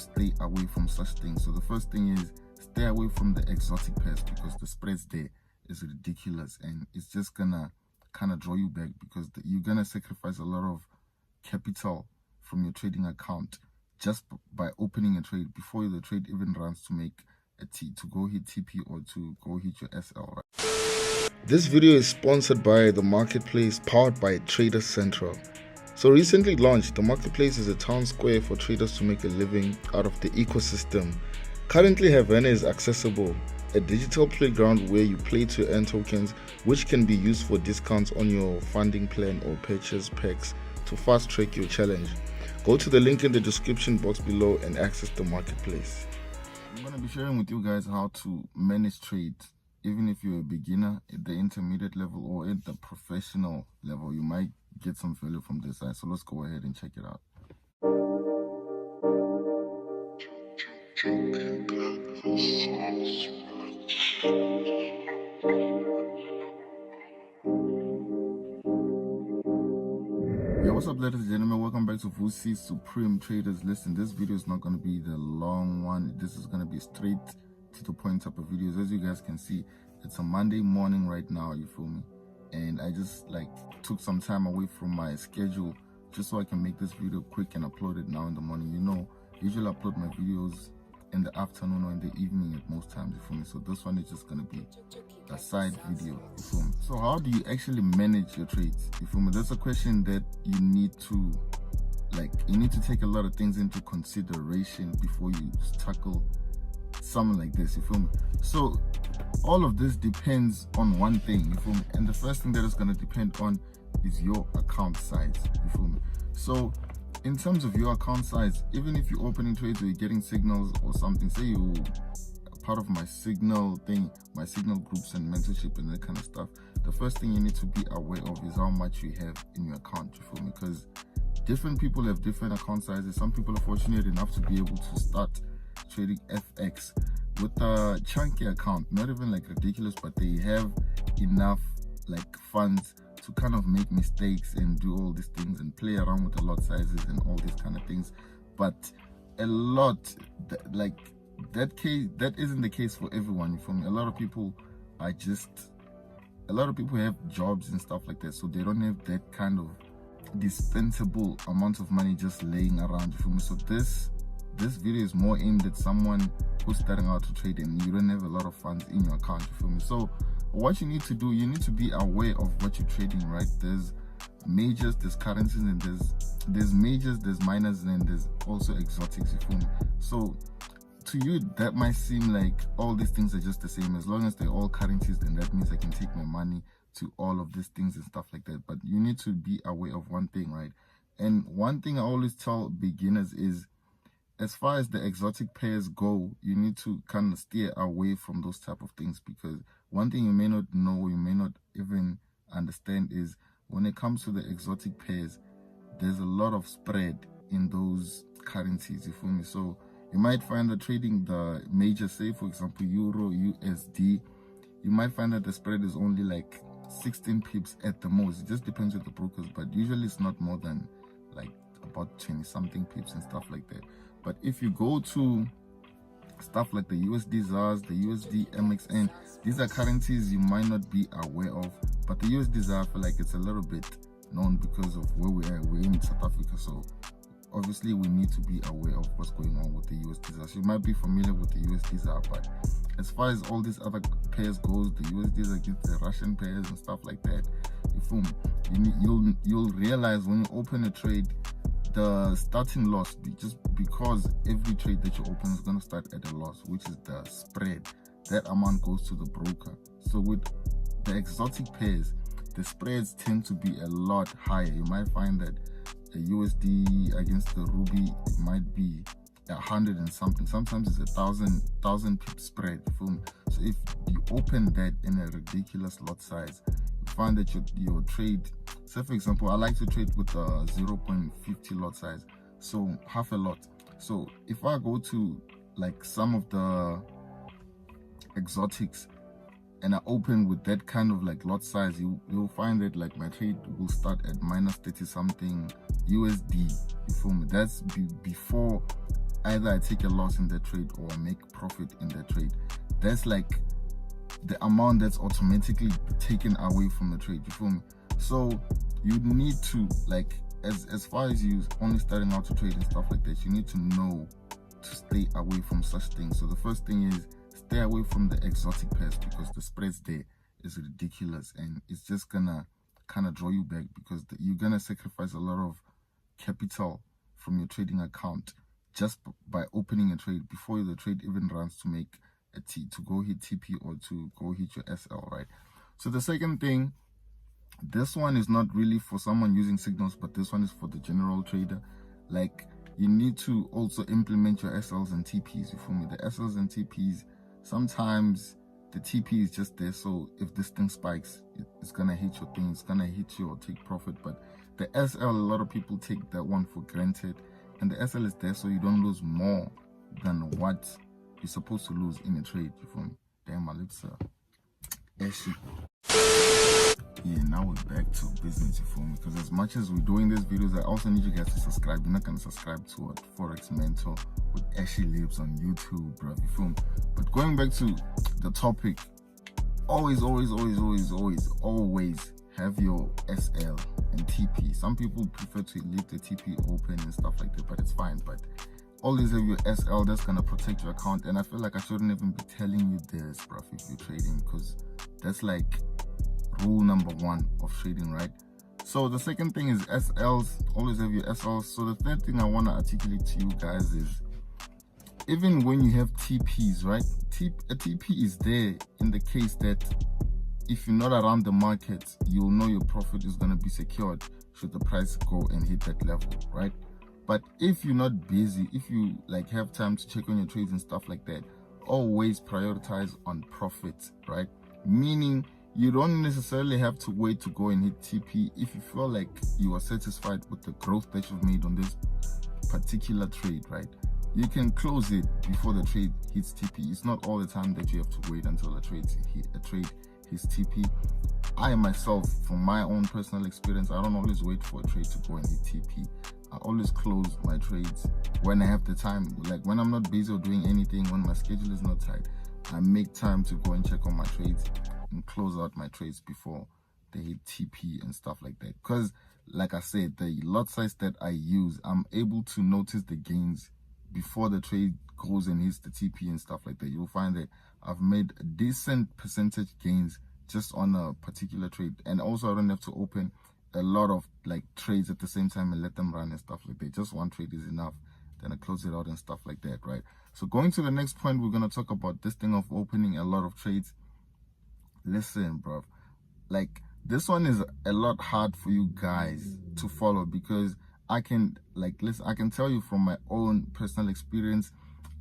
stay away from such things. So the first thing is stay away from the exotic pairs, because the spreads there is ridiculous and it's just gonna kind of draw you back, because you're gonna sacrifice a lot of capital from your trading account just by opening a trade before the trade even runs to make a T, to go hit TP or to go hit your SL. Right? This video is sponsored by the marketplace powered by Trader Central. So recently launched, the marketplace is a town square for traders to make a living out of the ecosystem. Currently, Havana is accessible, a digital playground where you play to earn tokens, which can be used for discounts on your funding plan or purchase packs to fast track your challenge. Go to the link in the description box below and access the marketplace. I'm going to be sharing with you guys how to manage trades. Even if you're a beginner at the intermediate level or at the professional level, you might get some value from this side. So let's go ahead and check it out. Yo, what's up, ladies and gentlemen? Welcome back to Vussy Supreme Traders. Listen, this video is not going to be the long one. This is going to be straight to the point type of videos. As you guys can see, it's a Monday morning right now, you feel me? And I just took some time away from my schedule just so I can make this video quick and upload it now in the morning. You know, usually upload my videos in the afternoon or in the evening at most times, you feel me? So this one is just gonna be a side video, you feel me? So how do you actually manage your trades, you feel me? That's a question that you need to take a lot of things into consideration before you tackle something like this, you feel me? So all of this depends on one thing, you feel me? And the first thing that is going to depend on is your account size, you feel me? So in terms of your account size, even if you're opening trades or you're getting signals or something, say you're part of my signal thing, my signal groups and mentorship and that kind of stuff, the first thing you need to be aware of is how much you have in your account, you feel me? Because different people have different account sizes. Some people are fortunate enough to be able to start trading FX with a chunky account, not even ridiculous, but they have enough funds to kind of make mistakes and do all these things and play around with the lot sizes and all these kind of things. But a lot that isn't the case for everyone, you feel me? A lot of people have jobs and stuff like that, so they don't have that kind of dispensable amount of money just laying around, you feel me? So this video is more aimed at someone who's starting out to trade and you don't have a lot of funds in your account, you feel me? So what you need to do, you need to be aware of what you're trading, right? There's majors, there's currencies, and there's majors, there's minors, and then there's also exotics, you feel me? So to you that might seem like all these things are just the same. As long as they're all currencies, then that means I can take my money to all of these things and stuff like that. But you need to be aware of one thing, right? And one thing I always tell beginners is, as far as the exotic pairs go, you need to kind of steer away from those type of things, because one thing you may not know, you may not even understand, is when it comes to the exotic pairs, there's a lot of spread in those currencies, you feel me? So you might find that trading the major, say for example Euro, USD, you might find that the spread is only 16 pips at the most. It just depends on the brokers, but usually it's not more than about 20 something pips and stuff like that. But if you go to stuff like the USD ZARs, the USD MXN, these are currencies you might not be aware of. But the USD ZAR, I feel like it's a little bit known because of where we are. We're in South Africa, so obviously we need to be aware of what's going on with the USD ZAR. So you might be familiar with the USD ZAR, but as far as all these other pairs goes, the USDs against the Russian pairs and stuff like that, you feel me? You'll realize when you open a trade, the starting loss, just because every trade that you open is going to start at a loss, which is the spread. That amount goes to the broker. So with the exotic pairs, the spreads tend to be a lot higher. You might find that a USD against the ruby, it might be 100 and something. Sometimes it's 1,000 pip spread, you feel me? So if you open that in a ridiculous lot size, you find that your trade, say for example, I like to trade with a 0.50 lot size, so half a lot. So if I go to some of the exotics and I open with that kind of lot size, you'll find that my trade will start at minus 30 something USD, you feel me? That's before either I take a loss in that trade or I make profit in that trade. That's like the amount that's automatically taken away from the trade. You feel me? So you need to, like, as far as you only starting out to trade and stuff like that, you need to know to stay away from such things. So the first thing is stay away from the exotic pairs, because the spreads there is ridiculous and it's just gonna kind of draw you back, because you're gonna sacrifice a lot of capital from your trading account just by opening a trade before the trade even runs to make a T, to go hit TP or to go hit your SL, right? So the second thing, this one is not really for someone using signals, but this one is for the general trader. Like, you need to also implement your SLs and TPs. You feel me? The SLs and TPs, sometimes the TP is just there, so if this thing spikes, it's gonna hit your thing, it's gonna hit you or take profit. But the SL, a lot of people take that one for granted, and the SL is there so you don't lose more than what you're supposed to lose in a trade. You feel me? Damn, my lips are ashy. Yeah, now we're back to business, you feel me? Because as much as we're doing these videos, I also need you guys to subscribe. You're not gonna subscribe to what Forex Mentor with ashy lips on YouTube, bro. You feel me? But going back to the topic, always have your SL and TP. Some people prefer to leave the TP open and stuff like that, but it's fine. But always have your SL. That's gonna protect your account. And I feel like I shouldn't even be telling you this, bro, if you're trading, because that's like rule number one of trading, right? So the second thing is SLs. Always have your SLs. So the third thing I want to articulate to you guys is, even when you have TPs, right? A TP is there in the case that if you're not around the market, you'll know your profit is going to be secured should the price go and hit that level, right? But if you're not busy, if you like have time to check on your trades and stuff like that, always prioritize on profits, right? Meaning you don't necessarily have to wait to go and hit TP. If you feel like you are satisfied with the growth that you've made on this particular trade, right, you can close it before the trade hits TP. It's not all the time that you have to wait until a trade hits TP. I myself, from my own personal experience, I don't always wait for a trade to go and hit TP. I always close my trades when I have the time. Like when I'm not busy or doing anything, when my schedule is not tight, I make time to go and check on my trades and close out my trades before they hit TP and stuff like that. Because like I said, the lot size that I use, I'm able to notice the gains before the trade goes and hits the TP and stuff like that. You'll find that I've made a decent percentage gains just on a particular trade. And also I don't have to open a lot of like trades at the same time and let them run and stuff like that. Just one trade is enough, then I close it out and stuff like that, right? So going to the next point, we're going to talk about this thing of opening a lot of trades. Listen, bro, like this one is a lot hard for you guys to follow, because I can tell you from my own personal experience,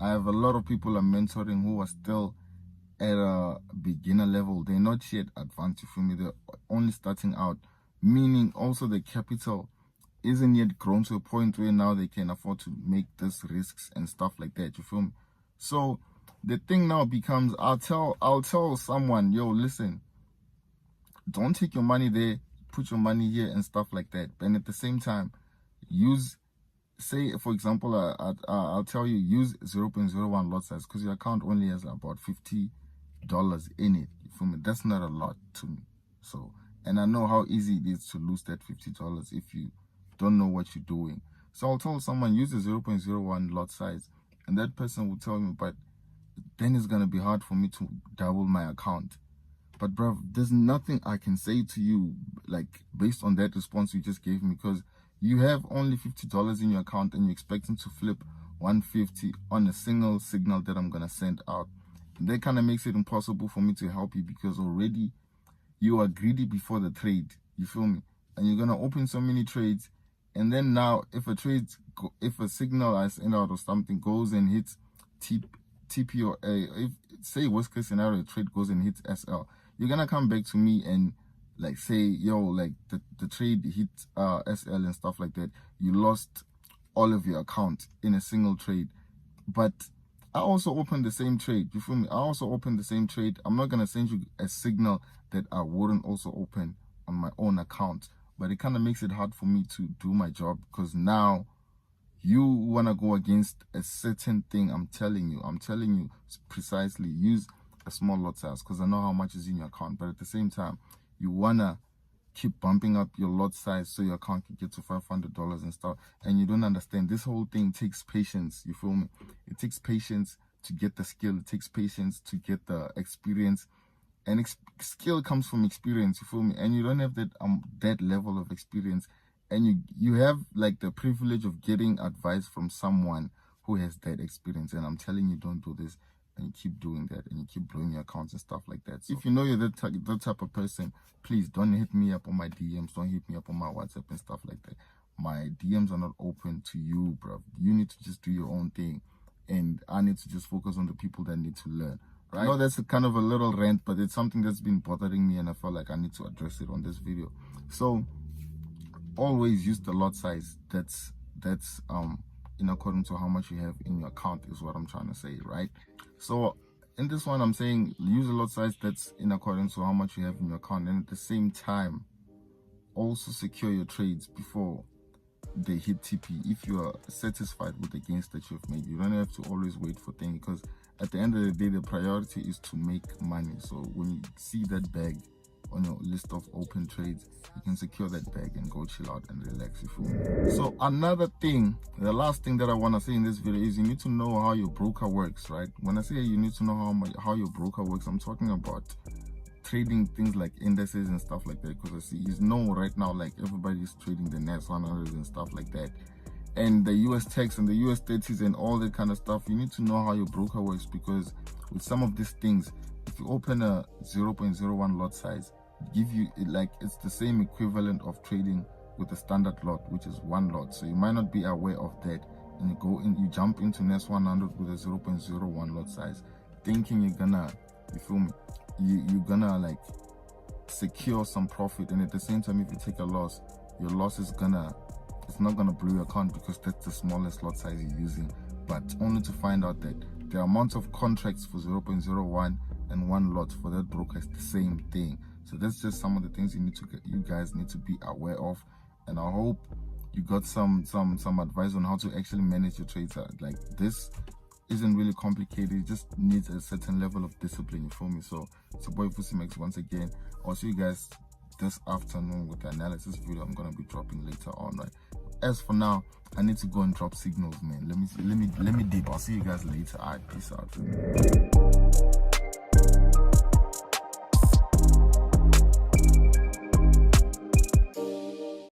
I have a lot of people I'm mentoring who are still at a beginner level. They're not yet advanced, you feel me? They're only starting out, meaning also the capital isn't yet grown to a point where now they can afford to make these risks and stuff like that, you feel me? So the thing now becomes, I'll tell someone, yo, listen, don't take your money there, put your money here and stuff like that. And at the same time, say for example, I'll tell you, use 0.01 lot size, because your account only has about $50 in it. You feel me? That's not a lot to me. So, and I know how easy it is to lose that $50 if you don't know what you're doing. So I'll tell someone, use the 0.01 lot size, and that person will tell me, but then it's gonna be hard for me to double my account. But bro, there's nothing I can say to you like based on that response you just gave me, because you have only $50 in your account and you're expecting to flip 150 on a single signal that I'm gonna send out. And that kind of makes it impossible for me to help you, because already you are greedy before the trade, you feel me? And you're gonna open so many trades, and then now if a signal I send out or something goes and hits TP or if say worst case scenario, trade goes and hits SL, you're gonna come back to me and like say, yo, like the trade hit SL and stuff like that. You lost all of your account in a single trade. But I also opened the same trade, you feel me? I also opened the same trade. I'm not gonna send you a signal that I wouldn't also open on my own account. But it kind of makes it hard for me to do my job, because now you want to go against a certain thing, I'm telling you precisely, use a small lot size, because I know how much is in your account. But at the same time, you want to keep bumping up your lot size so your account can get to $500 and stuff. And you don't understand, this whole thing takes patience, you feel me? It takes patience to get the skill, it takes patience to get the experience, and skill comes from experience, you feel me? And you don't have that level of experience, and you have like the privilege of getting advice from someone who has that experience. And I'm telling you, don't do this, and you keep doing that, and you keep blowing your accounts and stuff like that. So if you know you're that type of person, please don't hit me up on my DMs, don't hit me up on my WhatsApp and stuff like that. My DMs are not open to you, bro. You need to just do your own thing, and I need to just focus on the people that need to learn, right? I know that's kind of a little rant, but it's something that's been bothering me, and I felt like I need to address it on this video. So always use the lot size that's in according to how much you have in your account, is what I'm trying to say, right? So in this one, I'm saying use a lot size that's in accordance to how much you have in your account, and at the same time also secure your trades before they hit TP. If you are satisfied with the gains that you've made, you don't have to always wait for things, because at the end of the day, the priority is to make money. So when you see that bag on your list of open trades, you can secure that bag and go chill out and relax, you feel me? So another thing, the last thing that I want to say in this video is you need to know how your broker works, right? When I say you need to know how your broker works, I'm talking about trading things like indices and stuff like that, because I see right now, like everybody's trading the NAS 100 and stuff like that, and the US techs and the US 30s and all that kind of stuff. You need to know how your broker works, because with some of these things, if you open a 0.01 lot size, give you it's the same equivalent of trading with a standard lot, which is one lot. So you might not be aware of that, and you jump into NAS 100 with a 0.01 lot size, thinking you're gonna, you feel me, you're gonna like secure some profit, and at the same time, if you take a loss, your loss it's not gonna blow your account, because that's the smallest lot size you're using. But only to find out that the amount of contracts for 0.01 and one lot for that broker is the same thing. So that's just some of the things you guys need to be aware of, and I hope you got some advice on how to actually manage your trades. Like, this isn't really complicated, it just needs a certain level of discipline, you feel me? So it's your boy Vussy once again. I'll see you guys this afternoon with the analysis video I'm gonna be dropping later on, right? As for now, I need to go and drop signals, man. Let me dip. I'll see you guys later. All right, peace out.